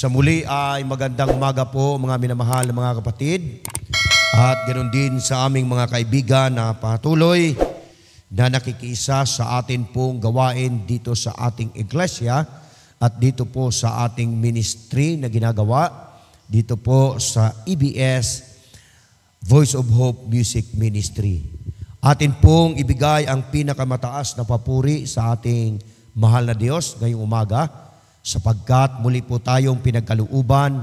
Sa muli ay magandang umaga po mga minamahal na mga kapatid at ganoon din sa aming mga kaibigan na patuloy na nakikisa sa atin pong gawain dito sa ating iglesia at dito po sa ating ministry na ginagawa dito po sa EBS Voice of Hope Music Ministry. Atin pong ibigay ang pinakamataas na papuri sa ating mahal na Diyos ngayong umaga sapagkat muli po tayong pinagkalooban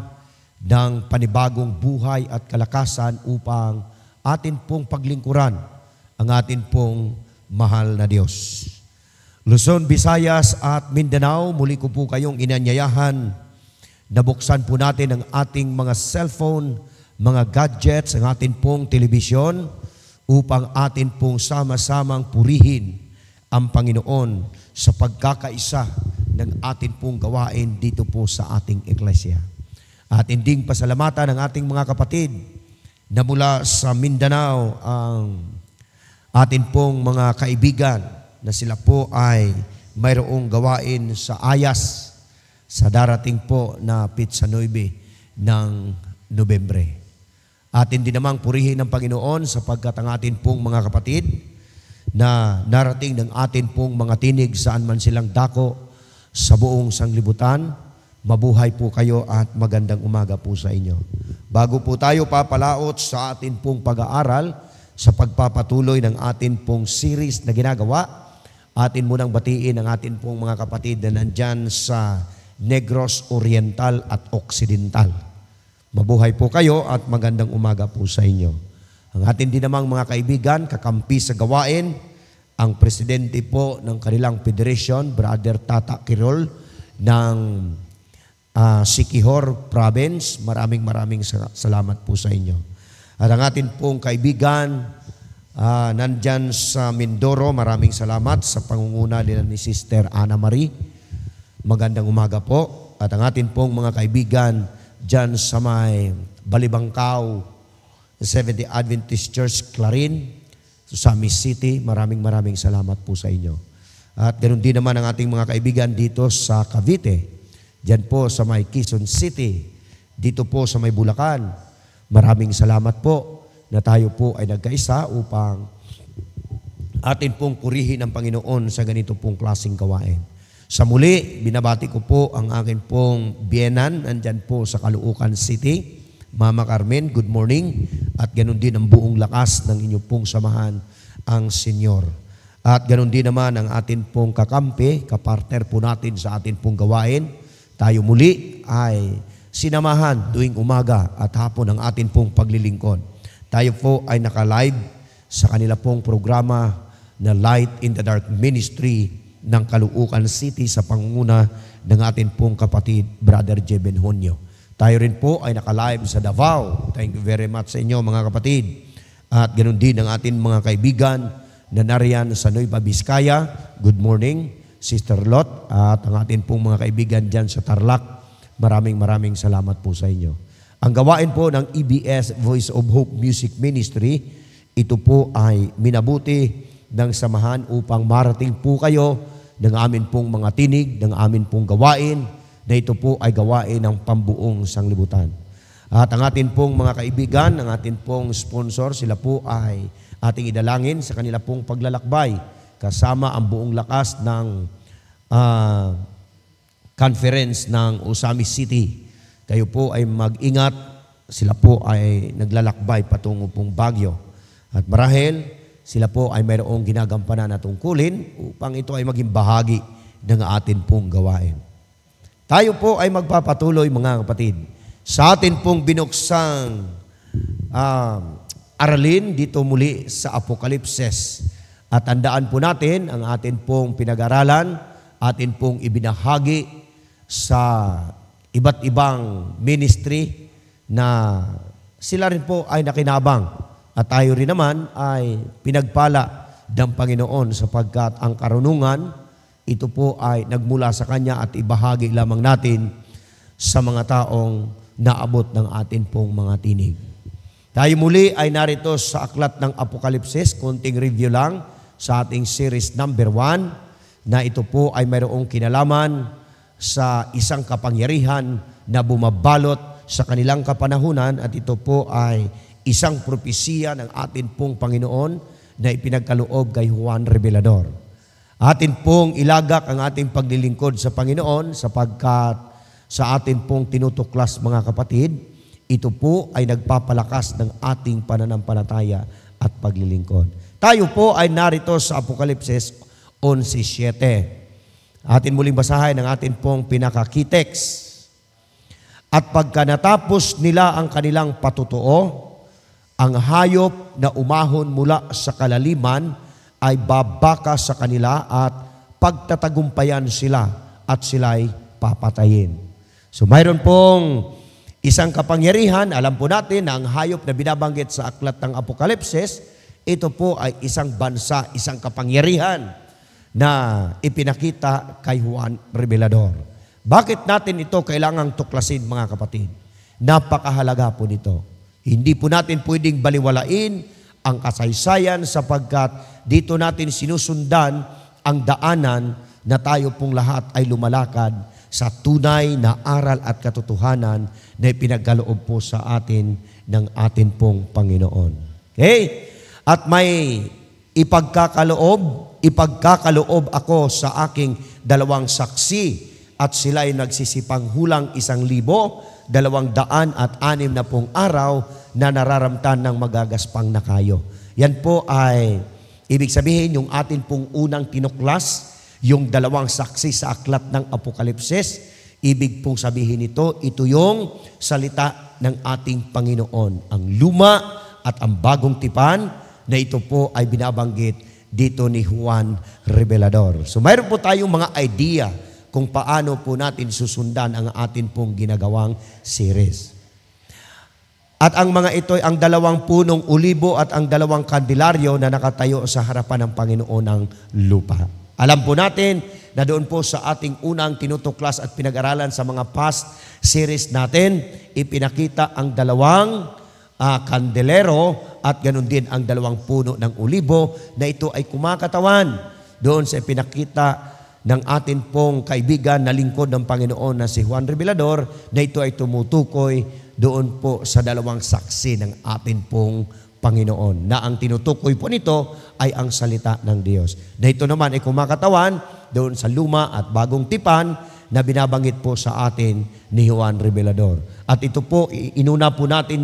ng panibagong buhay at kalakasan upang atin pong paglingkuran ang atin pong mahal na Diyos. Luzon, Visayas at Mindanao, muli ko po kayong inanyayahan na buksan po natin ang ating mga cellphone, mga gadgets, ang atin pong telebisyon upang atin pong sama-samang purihin ang Panginoon sa pagkakaisa ng atin pong gawain dito po sa ating iglesia. At inding pasalamatan ng ating mga kapatid na mula sa Mindanao ang atin pong mga kaibigan na sila po ay mayroong gawain sa Ayas sa darating po na Pizza 9 ng Nobyembre. Atin din namang purihin ng Panginoon sapagkat ang atin pong mga kapatid na narating ng atin pong mga tinig saan man silang dako sa buong sanglibutan. Mabuhay po kayo at magandang umaga po sa inyo. Bago po tayo papalaot sa atin pong pag-aaral sa pagpapatuloy ng atin pong series na ginagawa, atin munang batiin ang atin pong mga kapatid na nandyan sa Negros Oriental at Occidental. Mabuhay po kayo at magandang umaga po sa inyo. Ang atin din namang mga kaibigan, kakampi sa gawain, ang presidente po ng kanilang federation, Brother Tata Quirol ng Siquijor Province. Maraming salamat po sa inyo. At ang atin pong kaibigan nandyan sa Mindoro, maraming salamat sa pangunguna nila ni Sister Ana Marie. Magandang umaga po. At ang atin pong mga kaibigan dyan sa may Balibangkaw, Seventh-day Adventist Church, Clarin, sa Miss City, maraming salamat po sa inyo. At ganoon din naman ang ating mga kaibigan dito sa Cavite, dyan po sa may Quezon City, dito po sa may Bulacan. Maraming salamat po na tayo po ay nagkaisa upang atin pong purihin ang Panginoon sa ganito pong klaseng gawain. Sa muli, binabati ko po ang akin pong biyenan, nandyan po sa Caloocan City, Mama Carmen, good morning. At ganoon din ang buong lakas ng inyong pong samahan ang Senyor. At ganoon din naman ang atin pong kakampi, kapartner po natin sa atin pong gawain. Tayo muli ay sinamahan tuwing umaga at hapon ang atin pong paglilingkod. Tayo po ay naka-live sa kanila pong programa na Light in the Dark Ministry ng Caloocan City sa pangunguna ng atin pong kapatid, Brother Jeben Honyo. Tayo rin po ay naka-live sa Davao. Thank you very much sa inyo mga kapatid. At ganoon din ang atin mga kaibigan na nariyan sa Nueva Vizcaya. Good morning, Sister Lot. At ang atin pong mga kaibigan dyan sa Tarlac. Maraming salamat po sa inyo. Ang gawain po ng EBS Voice of Hope Music Ministry, ito po ay minabuti ng samahan upang marating po kayo ng amin pong mga tinig, ng amin pong gawain, na ito po ay gawain ng pambuong sanglibutan. At ang atin pong mga kaibigan, ang atin pong sponsor, sila po ay ating idalangin sa kanila pong paglalakbay kasama ang buong lakas ng conference ng Osami City. Kayo po ay mag-ingat, sila po ay naglalakbay patungo pong Baguio. At marahil, sila po ay mayroong ginagampanan na tungkulin upang ito ay maging bahagi ng atin pong gawain. Tayo po ay magpapatuloy mga kapatid sa atin pong binuksang aralin dito muli sa Apokalipsis. At tandaan po natin ang atin pong pinag-aralan, atin pong ibinahagi sa iba't ibang ministry na sila rin po ay nakinabang. At tayo rin naman ay pinagpala ng Panginoon sapagkat ang karunungan ito po ay nagmula sa Kanya at ibahagi lamang natin sa mga taong naabot ng atin pong mga tinig. Tayo muli ay narito sa aklat ng Apokalipsis, konting review lang sa ating series number 1 na ito po ay mayroong kinalaman sa isang kapangyarihan na bumabalot sa kanilang kapanahunan at ito po ay isang propesiya ng atin pong Panginoon na ipinagkaloob kay Juan Revelador. Atin pong ilagak ang ating paglilingkod sa Panginoon sapagkat sa atin pong tinutuklas mga kapatid, ito po ay nagpapalakas ng ating pananampalataya at paglilingkod. Tayo po ay narito sa Apokalipsis 11:7. Atin muling basahin ang atin pong pinaka-key-text. At pagka natapos nila ang kanilang patutuo, ang hayop na umahon mula sa kalaliman ay babaka sa kanila at pagtatagumpayan sila at sila'y papatayin. So mayroon pong isang kapangyarihan, alam po natin na ang hayop na binabanggit sa aklat ng Apokalipsis, ito po ay isang bansa, isang kapangyarihan na ipinakita kay Juan Revelador. Bakit natin ito kailangang tuklasin mga kapatid? Napakahalaga po nito. Hindi po natin pwedeng baliwalain ang kasaysayan sapagkat dito natin sinusundan ang daanan na tayo pong lahat ay lumalakad sa tunay na aral at katotohanan na ipinagkaloob po sa atin ng atin pong Panginoon. Okay? At may ipagkakaloob ako sa aking dalawang saksi at sila'y nagsisipang hulang 1,260 araw na nararamtan ng magagaspang na kayo. Yan po ay ibig sabihin yung atin pong unang tinuklas, yung dalawang saksi sa aklat ng Apokalipsis. Ibig pong sabihin ito yung salita ng ating Panginoon. Ang luma at ang bagong tipan na ito po ay binabanggit dito ni Juan Revelador. So mayroon po tayong mga idea kung paano po natin susundan ang atin pong ginagawang series. At ang mga ito ay ang 2 punong ulibo at ang 2 kandilaryo na nakatayo sa harapan ng Panginoon ng lupa. Alam po natin na doon po sa ating unang tinutuklas at pinag-aralan sa mga past series natin, ipinakita ang 2 kandelero at ganun din ang 2 puno ng ulibo na ito ay kumakatawan doon sa ipinakita ng atin pong kaibigan na lingkod ng Panginoon na si Juan Revelador na ito ay tumutukoy doon po sa 2 saksi ng atin pong Panginoon na ang tinutukoy po nito ay ang salita ng Diyos. Na ito naman ay kumakatawan doon sa luma at bagong tipan na binabanggit po sa atin ni Juan Revelador. At ito po, inuna po natin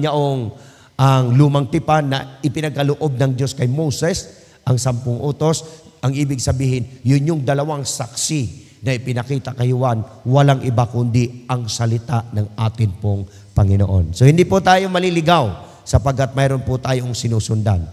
ang lumang tipan na ipinagkaloob ng Diyos kay Moses, ang 10 utos. Ang ibig sabihin, yun yung 2 saksi na ipinakita kay Juan, walang iba kundi ang salita ng atin pong Panginoon. So hindi po tayo maliligaw sapagkat mayroon po tayong sinusundan.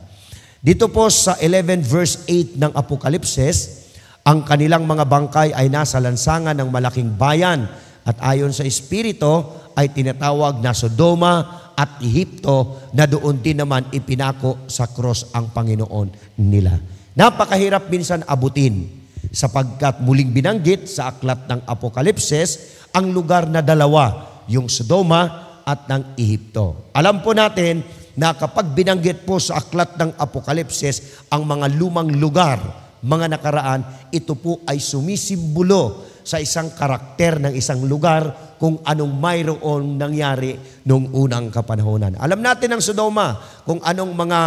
Dito po sa 11 verse 8 ng Apokalipsis, ang kanilang mga bangkay ay nasa lansangan ng malaking bayan at ayon sa Espiritu ay tinatawag na Sodoma at Ehipto na doon din naman ipinako sa cross ang Panginoon nila. Napakahirap minsan abutin sapagkat muling binanggit sa aklat ng Apokalipsis ang lugar na 2, yung Sodoma at ng Ehipto. Alam po natin na kapag binanggit po sa aklat ng Apokalipsis ang mga lumang lugar, mga nakaraan, ito po ay sumisimbolo sa isang karakter ng isang lugar kung anong mayroon nangyari noong unang kapanahonan. Alam natin ang Sodoma, kung anong mga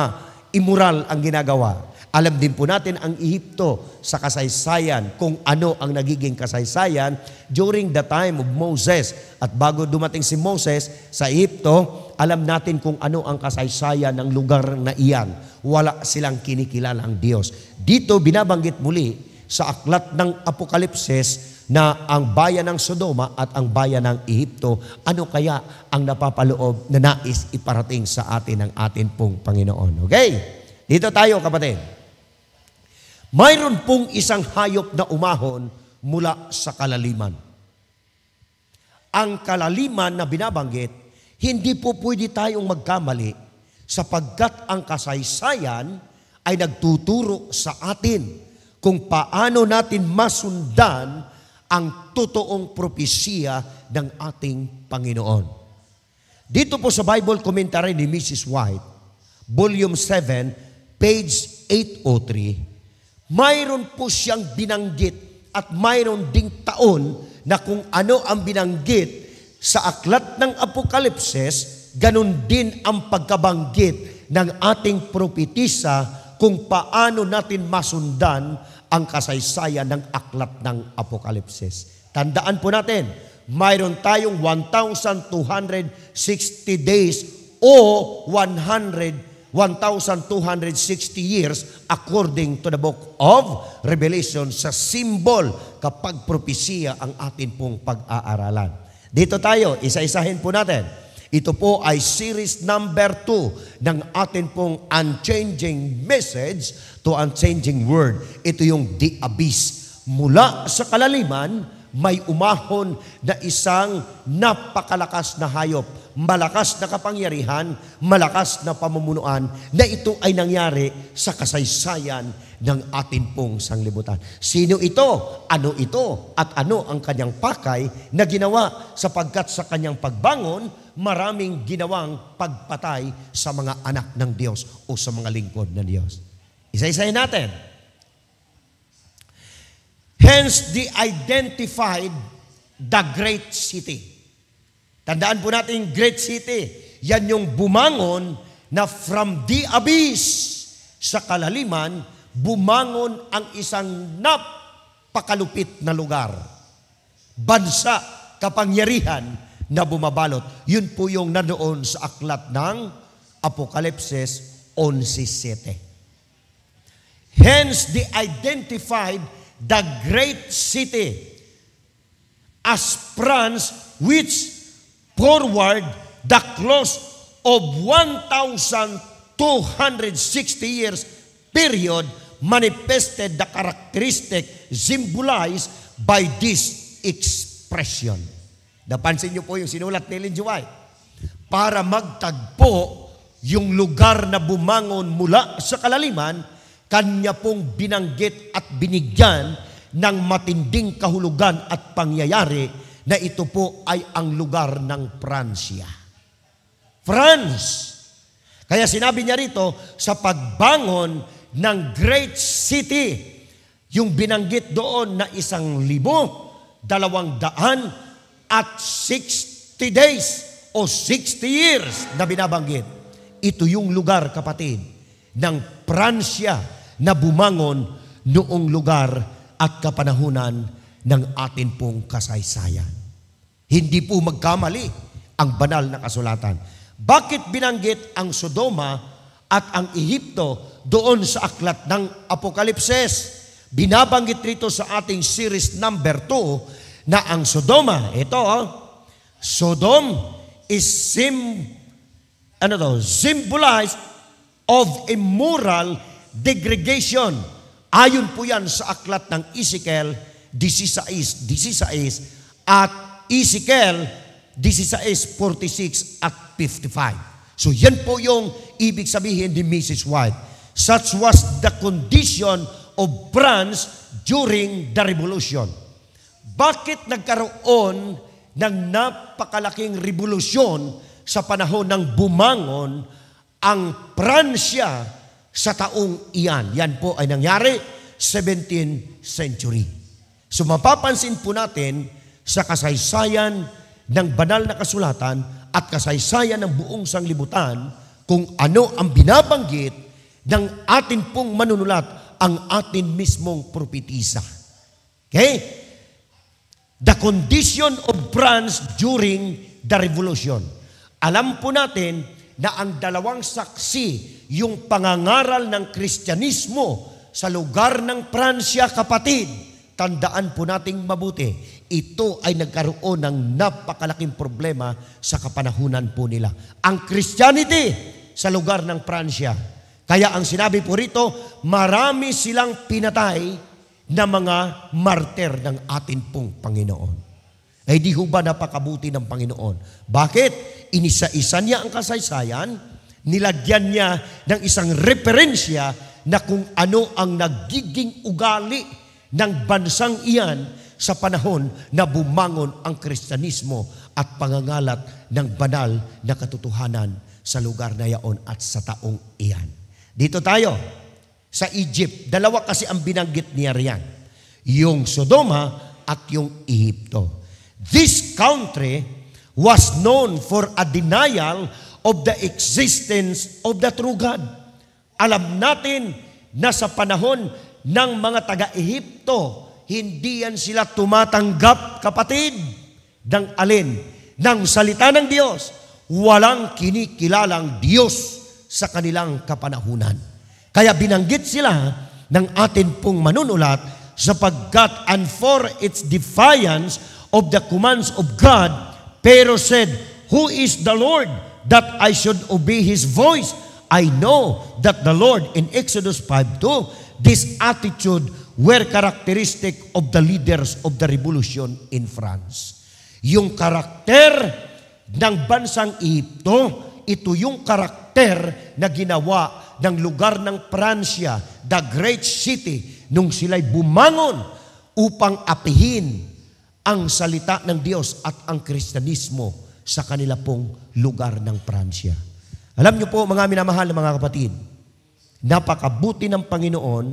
immoral ang ginagawa. Alam din po natin ang Ehipto sa kasaysayan, kung ano ang nagiging kasaysayan during the time of Moses. At bago dumating si Moses sa Ehipto, alam natin kung ano ang kasaysayan ng lugar na iyan. Wala silang kinikilalang Diyos. Dito binabanggit muli sa aklat ng Apokalipsis na ang bayan ng Sodoma at ang bayan ng Ehipto, ano kaya ang napapaloob na nais iparating sa atin ng atin pong Panginoon. Okay? Dito tayo kapatid. Mayroon pong isang hayop na umahon mula sa kalaliman. Ang kalaliman na binabanggit, hindi po pwede tayong magkamali sapagkat ang kasaysayan ay nagtuturo sa atin kung paano natin masundan ang totoong propesiya ng ating Panginoon. Dito po sa Bible Commentary ni Mrs. White, Volume 7, page 803, mayroon po siyang binanggit at mayroon ding taon na kung ano ang binanggit sa aklat ng Apokalipsis, ganun din ang pagkabanggit ng ating propetisa kung paano natin masundan ang kasaysayan ng aklat ng Apokalipsis. Tandaan po natin, mayroon tayong 1,260 days o 1,260 years according to the book of Revelation sa symbol kapag propesya ang atin pong pag-aaralan. Dito tayo, isa-isahin po natin. Ito po ay series number 2 ng atin pong unchanging message to unchanging word. Ito yung The Abyss. Mula sa kalaliman, may umahon na isang napakalakas na hayop, malakas na kapangyarihan, malakas na pamumunuan, na ito ay nangyari sa kasaysayan ng atin pong sanglibutan. Sino ito? Ano ito? At ano ang kanyang pakay na ginawa? Sapagkat sa kanyang pagbangon, maraming ginawang pagpatay sa mga anak ng Diyos o sa mga lingkod ng Diyos. Isa-isahin natin. Hence, they identified the great city. Tandaan po natin, great city. Yan yung bumangon na from the abyss, sa kalaliman, bumangon ang isang napakalupit na lugar. Bansa, kapangyarihan na bumabalot. Yun po yung nandoon sa aklat ng Apokalipsis 11:7. Hence, they identified the great city as France, which forward the close of 1,260 years period manifested the characteristic symbolized by this expression. Napansin niyo po yung sinulat ni Ellen G. White. Para magtagpo yung lugar na bumangon mula sa kalaliman, kanya pong binanggit at binigyan ng matinding kahulugan at pangyayari na ito po ay ang lugar ng Pransya. France. Kaya sinabi niya rito, sa pagbangon ng great city, yung binanggit doon na 1,260 days o 60 years na binabanggit. Ito yung lugar, kapatid, ng Pransya na bumangon noong lugar at kapanahunan ng atin pong kasaysayan. Hindi po magkamali ang banal na kasulatan. Bakit binanggit ang Sodoma at ang Ehipto doon sa aklat ng Apokalipsis? Binabanggit rito sa ating series number 2 na ang Sodoma, Sodom is symbolized of immoral degradation. Ayon po yan sa aklat ng Ezekiel 16 at Ezekiel 16:46 at 55. So yan po yung ibig sabihin ni Mrs. White. Such was the condition of France during the Revolution. Bakit nagkaroon ng napakalaking revolusyon sa panahon ng bumangon ang Pransya sa taong iyan? Yan po ay nangyari 17th century. So mapapansin po natin sa kasaysayan ng banal na kasulatan at kasaysayan ng buong sanglibutan kung ano ang binabanggit ng atin pong manunulat, ang atin mismong propetisa. Okay? The condition of France during the revolution. Alam po natin na ang dalawang saksi, yung pangangaral ng Kristyanismo sa lugar ng Pransya, kapatid, tandaan po nating mabuti, ito ay nagkaroon ng napakalaking problema sa kapanahunan po nila. Ang Christianity sa lugar ng Pransya. Kaya ang sinabi po rito, marami silang pinatay na mga martir ng atin pong Panginoon. Ay di ho ba napakabuti ng Panginoon? Bakit? Inisa-isa niya ang kasaysayan, nilagyan niya ng isang referensya na kung ano ang nagiging ugali ng bansang iyan sa panahon na bumangon ang Kristyanismo at pangangalat ng banal na katotohanan sa lugar na yaon at sa taong iyan. Dito tayo, sa Egypt, dalawa kasi ang binanggit niya riyan. Yung Sodoma at yung Ehipto. This country was known for a denial of the existence of the true God. Alam natin na sa panahon ng mga taga-Ehipto, hindi yan sila tumatanggap, kapatid, ng alin? Ng salita ng Diyos. Walang kinikilalang Diyos sa kanilang kapanahunan. Kaya binanggit sila ng atin pong manunulat sapagkat and for its defiance of the commands of God, pero said, "Who is the Lord that I should obey His voice?" I know that the Lord in Exodus 5:2, this attitude were characteristic of the leaders of the revolution in France. Yung karakter ng bansang Ehipto, ito yung karakter na ginawa ng lugar ng Pransya, the great city, nung sila'y bumangon upang apihin ang salita ng Diyos at ang Kristyanismo sa kanila pong lugar ng Pransya. Alam niyo po, mga minamahal na mga kapatid, napakabuti ng Panginoon,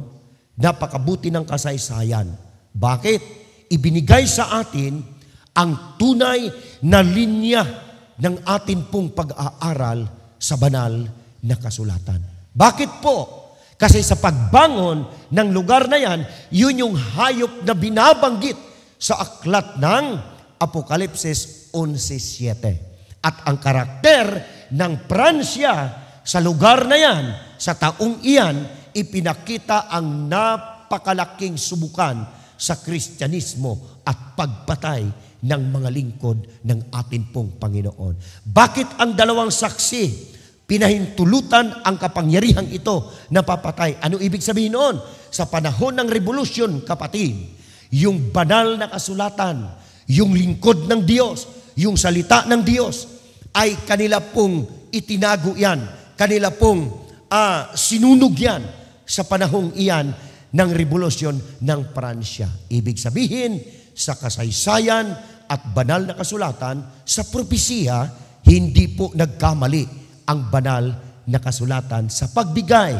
napakabuti ng kasaysayan. Bakit? Ibinigay sa atin ang tunay na linya ng atin pong pag-aaral sa banal na kasulatan. Bakit po? Kasi sa pagbangon ng lugar na yan, yun yung hayop na binabanggit sa aklat ng Apokalipsis 11:7. At ang karakter ng Pransya sa lugar na yan, sa taong iyan, ipinakita ang napakalaking subukan sa Kristyanismo at pagpatay ng mga lingkod ng atin pong Panginoon. Bakit ang dalawang saksi pinahintulutan ang kapangyarihang ito na papatay? Ano ibig sabihin noon? Sa panahon ng revolusyon, kapatid, yung banal na kasulatan, yung lingkod ng Diyos, yung salita ng Diyos, ay kanila pong itinago yan, kanila pong sinunog yan sa panahong iyan ng revolusyon ng Pransya. Ibig sabihin, sa kasaysayan at banal na kasulatan, sa propesiya, hindi po nagkamali ang banal na kasulatan sa pagbigay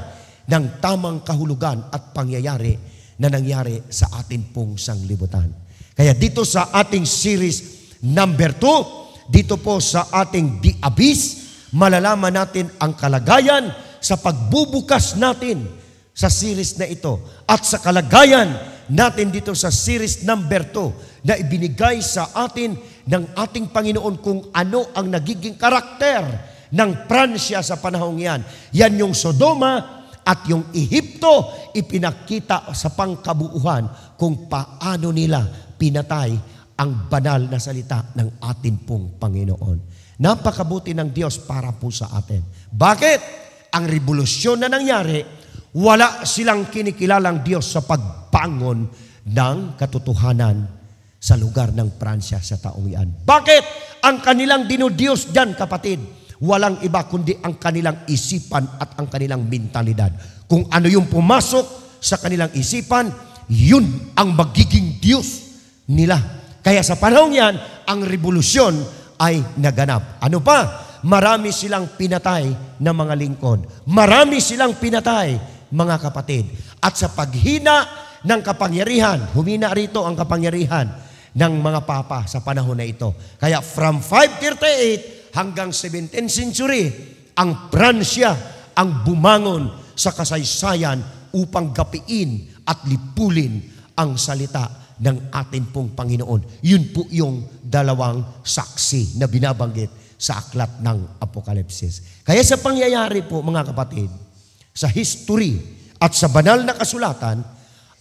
ng tamang kahulugan at pangyayari na nangyari sa atin pong sanglibutan. Kaya dito sa ating series number 2, dito po sa ating The Abyss, malalaman natin ang kalagayan sa pagbubukas natin sa series na ito at sa kalagayan natin dito sa series number 2 na ibinigay sa atin ng ating Panginoon kung ano ang nagiging karakter ng Pransya sa panahong yan. Yan yung Sodoma at yung Ehipto, ipinakita sa pangkabuuhan kung paano nila pinatay ang banal na salita ng atin pong Panginoon. Napakabuti ng Diyos para po sa atin. Bakit? Ang revolusyon na nangyari, wala silang kinikilalang Diyos sa pagbangon ng katotohanan sa lugar ng Pransya sa taong iyan. Bakit? Ang kanilang dinudiyos dyan, kapatid, walang iba kundi ang kanilang isipan at ang kanilang mentalidad. Kung ano yung pumasok sa kanilang isipan, yun ang magiging Diyos nila. Kaya sa panahon yan, ang revolusyon ay naganap. Ano pa? Marami silang pinatay na mga lingkod. Marami silang pinatay, mga kapatid. At sa paghina ng kapangyarihan, humina rito ang kapangyarihan ng mga papa sa panahon na ito. Kaya from 538 hanggang 17th century, ang Pransya ang bumangon sa kasaysayan upang gapiin at lipulin ang salita ng atin pong Panginoon. Yun po yung dalawang saksi na binabanggit sa aklat ng Apokalipsis. Kaya sa pangyayari po, mga kapatid, sa history at sa banal na kasulatan,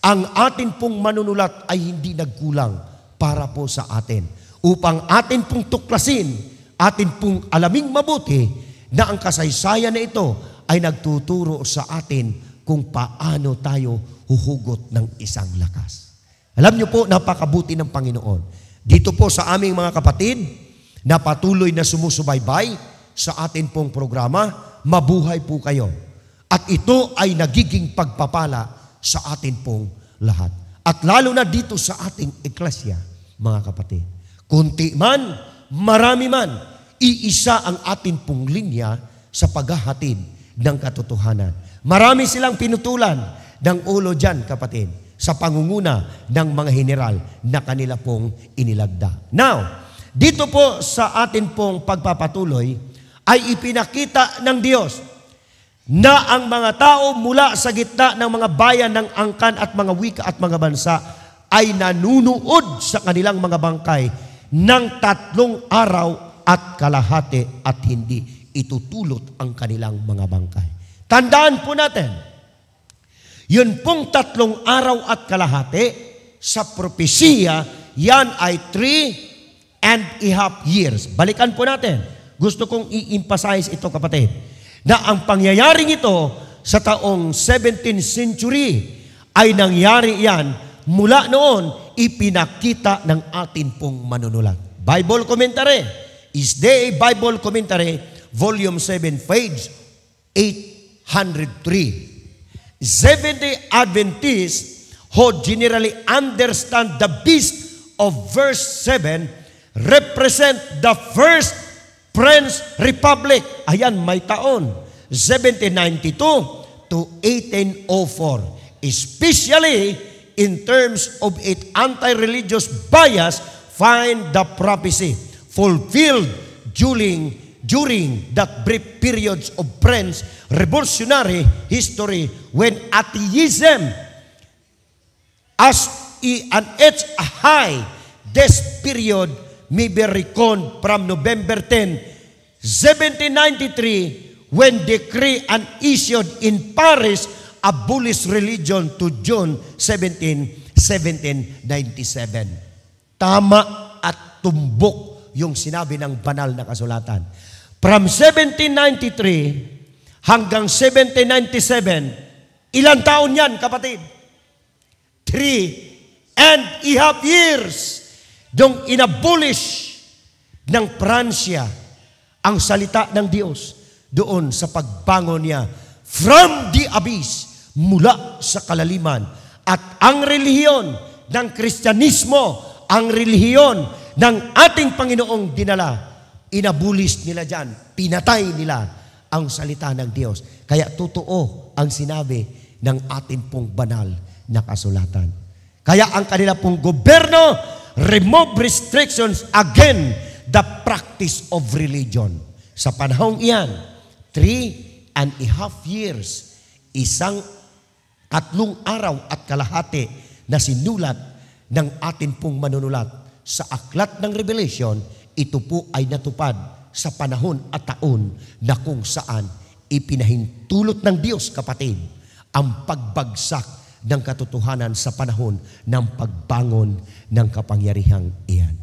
ang atin pong manunulat ay hindi nagkulang para po sa atin. Upang atin pong tuklasin, atin pong alaming mabuti na ang kasaysayan na ito ay nagtuturo sa atin kung paano tayo huhugot ng isang lakas. Alam niyo po, napakabuti ng Panginoon. Dito po sa aming mga kapatid na patuloy na sumusubaybay sa atin pong programa, mabuhay po kayo. At ito ay nagiging pagpapala sa atin pong lahat. At lalo na dito sa ating eklasya, mga kapatid. Kunti man, marami man, iisa ang atin pong linya sa paghahatid ng katotohanan. Marami silang pinutulan ng ulo dyan, kapatid, sa pangunguna ng mga general na kanila pong inilagda. Now, dito po sa atin pong pagpapatuloy ay ipinakita ng Diyos na ang mga tao mula sa gitna ng mga bayan ng angkan at mga wika at mga bansa ay nanunood sa kanilang mga bangkay ng 3 araw at kalahati at hindi itutulot ang kanilang mga bangkay. Tandaan po natin, yun pong 3 araw at kalahati sa propesiya, yan ay 3.5 years. Balikan po natin. Gusto kong i-emphasize ito, kapatid, na ang pangyayaring ito sa taong 17th century ay nangyari yan mula noon ipinakita ng atin pong manunulat. Bible Commentary, Is There a Bible Commentary, Volume 7, page 803. Seventh-day Adventists who generally understand the beast of verse 7 represent the first French Republic. Ayan, may taon. 1792 to 1804. Especially in terms of its anti-religious bias, find the prophecy fulfilled during that brief periods of French revolutionary history when atheism at its high. This period may be reckoned from November 10, 1793, when decree and issued in Paris abolished religion to June 17, 1797. Tama at tumbok yung sinabi ng banal na kasulatan. From 1793 hanggang 1797, ilang taon yan, kapatid? 3.5 years. Dong inabolish ng Pransya ang salita ng Diyos doon sa pagbangon niya from the abyss, mula sa kalaliman. At ang relihiyon ng Kristyanismo, ang relihiyon ng ating Panginoong dinala, inabulis nila dyan, pinatay nila ang salita ng Diyos. Kaya totoo ang sinabi ng ating pong banal na kasulatan. Kaya ang kanila pong gobyerno, remove restrictions against the practice of religion. Sa panahong iyan, 3.5 years, isang 3 araw at kalahati na sinulat ng atin pong manunulat sa aklat ng Revelation, ito po ay natupad sa panahon at taon na kung saan ipinahintulot ng Diyos, kapatid, ang pagbagsak ng katotohanan sa panahon ng pagbangon ng kapangyarihang iyan.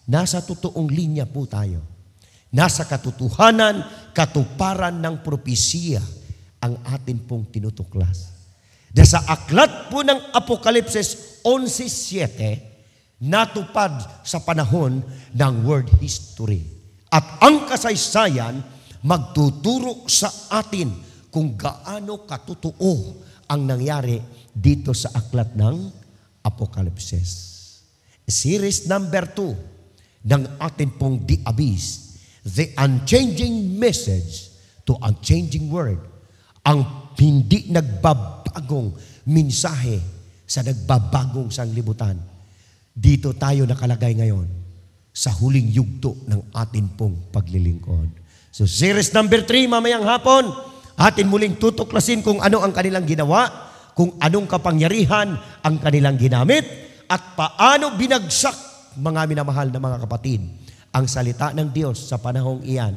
Nasa totoong linya po tayo. Nasa katotohanan, katuparan ng propesiya ang atin pong tinutuklas. Dahil sa aklat po ng Apokalipsis 11.7, natupad sa panahon ng world history. At ang kasaysayan magtuturo sa atin kung gaano katotoo ang nangyari dito sa aklat ng Apokalipsis. Series number 2 ng atin pong The Abyss, The Unchanging Message to Unchanging Word. Ang hindi nagbabagong mensahe sa nagbabagong sanglibutan. Dito tayo nakalagay ngayon sa huling yugto ng atin pong paglilingkod. So series number 3 mamayang hapon, atin muling tutuklasin kung ano ang kanilang ginawa, kung anong kapangyarihan ang kanilang ginamit, at paano binagsak, mga minamahal na mga kapatid, ang salita ng Diyos sa panahong iyan.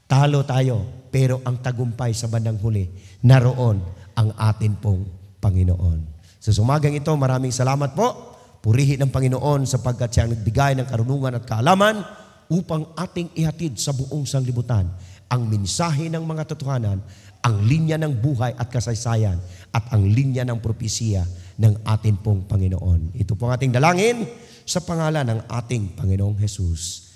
Talo tayo, pero ang tagumpay sa bandang huli, naroon ang atin pong Panginoon. So sumagang ito, maraming salamat po. Purihin ng Panginoon sapagkat siya ang nagbigay ng karunungan at kaalaman upang ating ihatid sa buong sanglibutan ang mensahe ng mga totohanan, ang linya ng buhay at kasaysayan, at ang linya ng propesiya ng atin pong Panginoon. Ito po ang ating dalangin sa pangalan ng ating Panginoong Hesus.